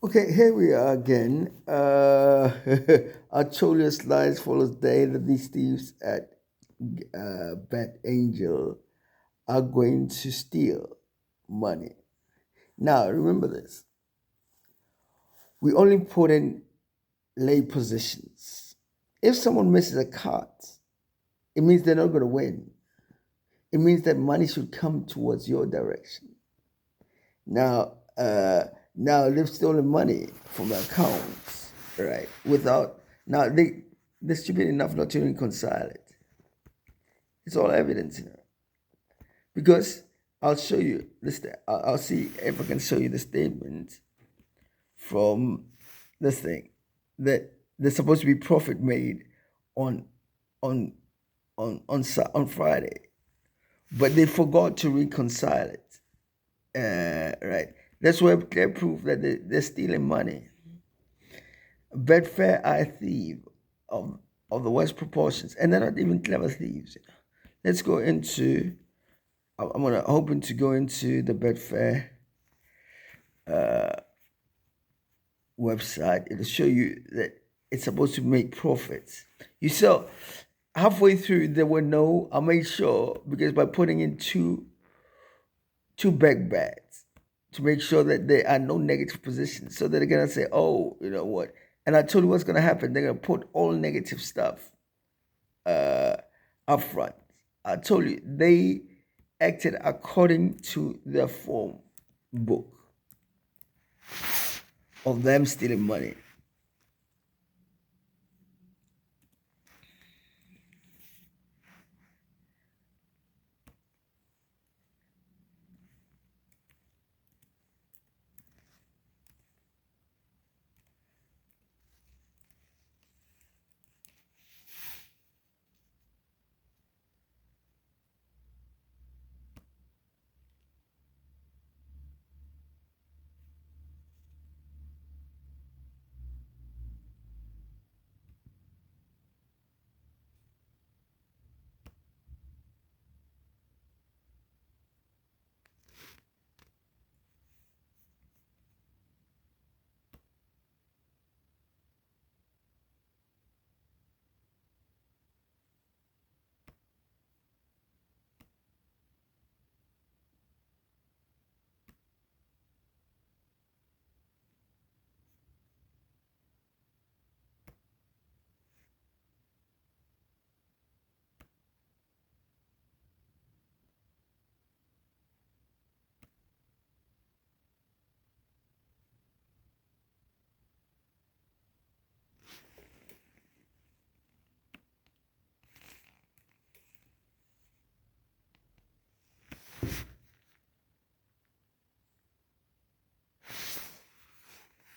Okay, here we are again. I told you slides follows day that these thieves at Betangel are going to steal money. Now, remember this. We only put in lay positions. If someone misses a card, it means they're not going to win. It means that money should come towards your direction. Now, now they've stolen money from accounts, right? Without now they're stupid enough not to reconcile it. It's all evidence, because I'll show you this. I'll see if I can show you the statement from this thing that there's supposed to be profit made on on on Friday, but they forgot to reconcile it. Right. That's where clear proof that they're stealing money. Betfair are a thief of the worst proportions, and they're not even clever thieves. Let's go into. I'm gonna hoping to go into the Betfair website. It'll show you that it's supposed to make profits. You saw halfway through there were no. I made sure because by putting in two back bets to make sure that there are no negative positions, so that they're gonna say, "Oh, you know what?" And I told you what's gonna happen. They're gonna put all negative stuff uh, up front. I told you they acted according to their form book of them stealing money.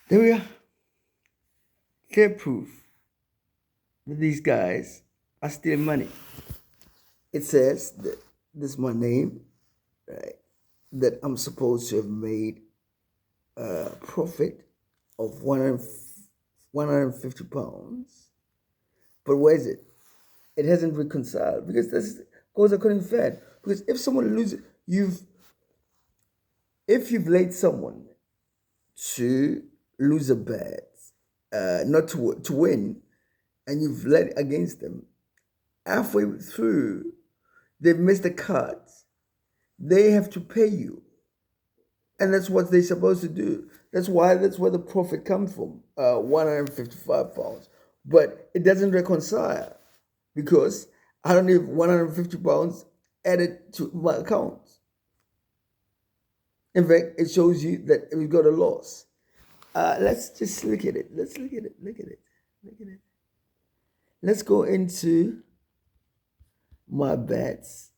There we are. Clear proof that these guys are stealing money. It says that this is my name, right? That I'm supposed to have made a profit of 150 pounds. But where is it? It hasn't reconciled because this goes according to Fed. Because if someone loses, if you've laid someone to lose a bet, not to win, and you've led against them, halfway through, they've missed the cut. They have to pay you, and that's what they're supposed to do. That's where the profit comes from, 155 pounds. But it doesn't reconcile because I don't need 150 pounds added to my account. In fact, it shows you that we've got a loss. Let's just look at it. Let's look at it. Look at it. Look at it. Let's go into my bets.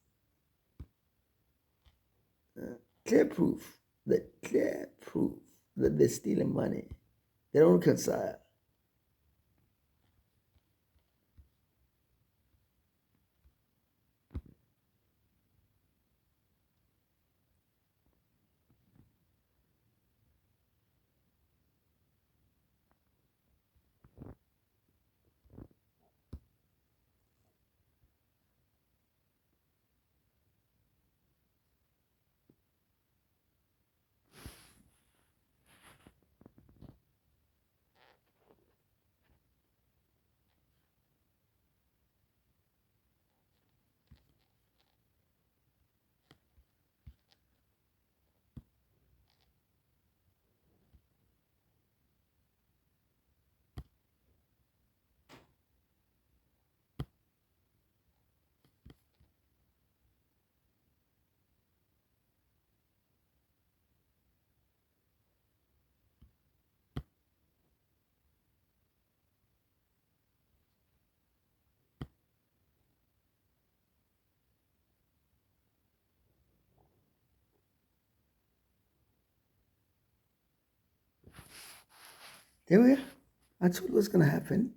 Clear proof that they're stealing money. They don't reconcile. There we are. I told you what's gonna happen.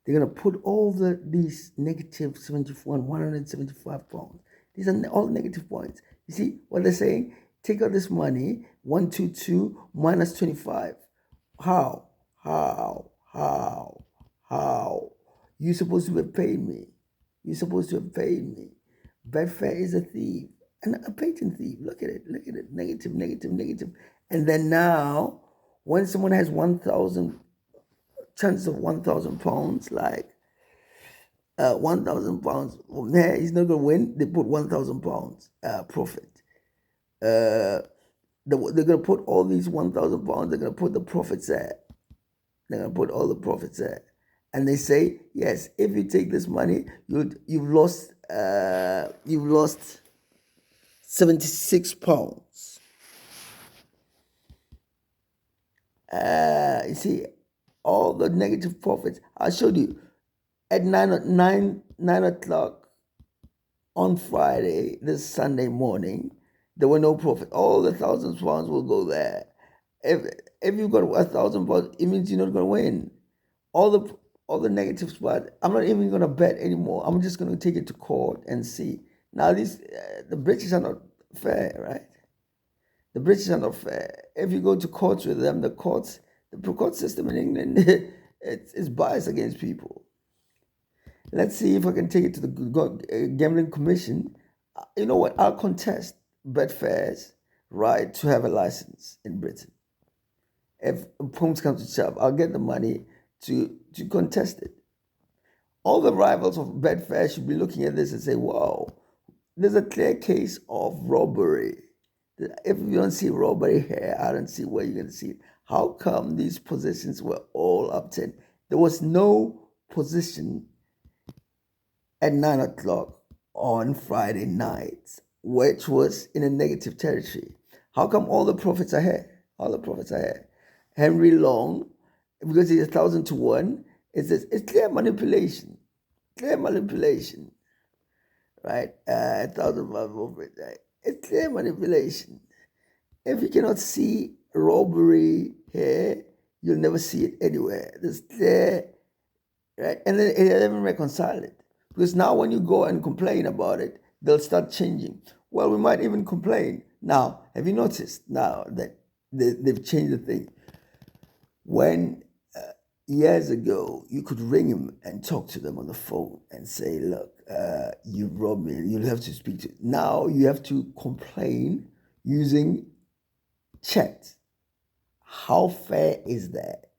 They're gonna put all these negative 74 and 175 pounds. These are all negative points. You see what they're saying? Take out this money, 122 minus 25. How? How? You supposed to have paid me. You're supposed to have paid me. Betfair is a thief. And a patent thief. Look at it. Look at it. Negative, negative, negative. And then now, when someone has 1,000 chance of 1,000 pounds, like 1,000 pounds, yeah, he's not gonna win. They put 1,000 pounds profit. They're gonna put all these 1,000 pounds. They're gonna put the profits there. They're gonna put all the profits there, and they say yes. If you take this money, you've lost 76 pounds. You see, all the negative profits. I showed you at 9 o'clock on Friday, this Sunday morning, there were no profit. All the 1,000 pounds will go there. If you've got 1,000 pounds, it means you're not going to win. All the negative spots. I'm not even going to bet anymore. I'm just going to take it to court and see. Now the British are not fair, right? The British are not fair. If you go to courts with them, the court system in England it's biased against people. Let's see if I can take it to the Gambling Commission. You know what? I'll contest Betfair's right to have a license in Britain. If Pumps comes to shove, I'll get the money to contest it. All the rivals of Betfair should be looking at this and say, wow, there's a clear case of robbery. If you don't see robbery here, I don't see where you're going to see it. How come these positions were all obtained? There was no position at 9 o'clock on Friday night, which was in a negative territory. How come all the profits are here? All the profits are here. Henry Long, because he's 1,000 to 1, it's clear manipulation. Clear manipulation. Right? 1,000 profits. Right? It's clear manipulation. If you cannot see robbery here, you'll never see it anywhere. It's clear, right? And then it doesn't reconcile it. Because now when you go and complain about it, they'll start changing. Well, we might even complain. Now, have you noticed now that they've changed the thing? When years ago, you could ring them and talk to them on the phone and say, look, you robbed me. You'll have to speak to. Now you have to complain using chat. How fair is that?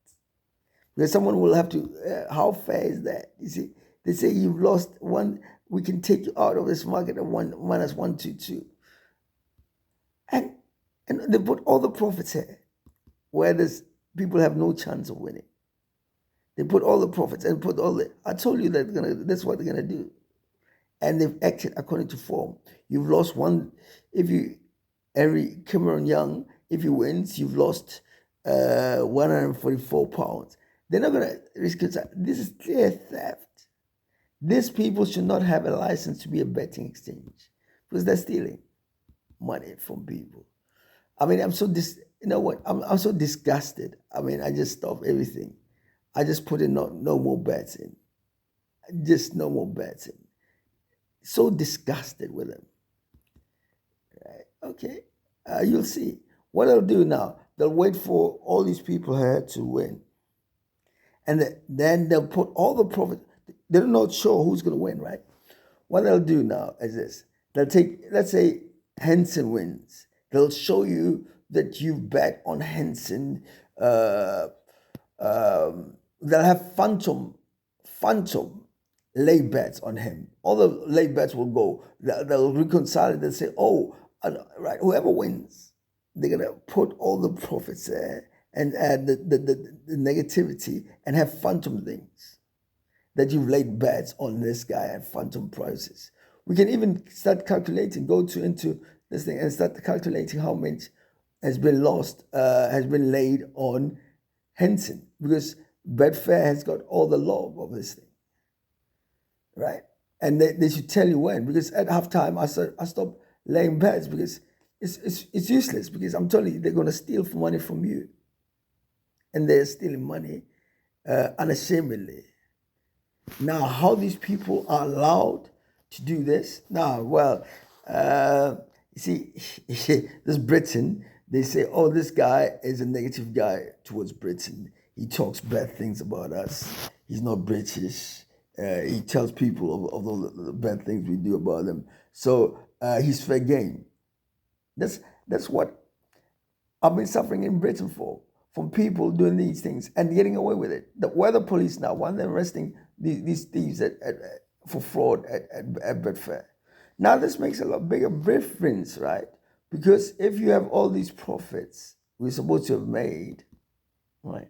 Because someone will have to, how fair is that? You see, they say you've lost one, we can take you out of this market at minus 122. And they put all the profits here, where people have no chance of winning. They put all the profits and put all the, I told you that's what they're gonna do. And they've acted according to form. You've lost one, Henry Cameron Young, if he wins, you've lost 144 pounds. They're not gonna risk it. This is clear theft. These people should not have a license to be a betting exchange because they're stealing money from people. I mean, I'm so I'm so disgusted. I mean, I just stopped everything. I just put in no more bets in. Just no more bets in. So disgusted with them. Right? Okay. You'll see. What they'll do now, they'll wait for all these people here to win. And then they'll put all the profit. They're not sure who's going to win, right? What they'll do now is this. They'll take, let's say Henson wins. They'll show you that you've bet on Henson. They'll have phantom lay bets on him. All the lay bets will go. They'll reconcile it. They'll say, oh, right, whoever wins, they're going to put all the profits there and add the negativity and have phantom things that you've laid bets on this guy at phantom prices. We can even start calculating, into this thing and start calculating how much has been lost, has been laid on Henson, because Betfair has got all the log of this thing, right? And they should tell you when, because at halftime I stopped laying bets because it's useless, because I'm telling you they're going to steal money from you. and they're stealing money unashamedly. Now, how these people are allowed to do this? Now, well, you see, this Britain, they say, oh, this guy is a negative guy towards Britain. He talks bad things about us. He's not British. He tells people of all the bad things we do about them. So he's fair game. That's what I've been suffering in Britain for, from people doing these things and getting away with it. Where the police now, when they're arresting these thieves for fraud at Betfair. Now this makes a lot bigger difference, right? Because if you have all these profits we're supposed to have made, right,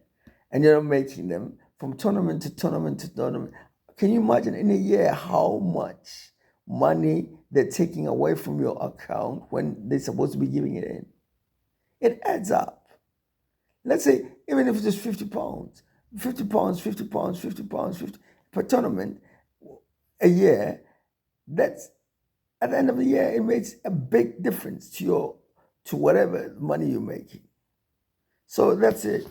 and you're not making them from tournament to tournament to tournament, can you imagine in a year how much money they're taking away from your account when they're supposed to be giving it in? It adds up. Let's say, even if it's just £50, £50, £50, £50, 50 per tournament a year, that's at the end of the year, it makes a big difference to whatever money you're making. So that's it.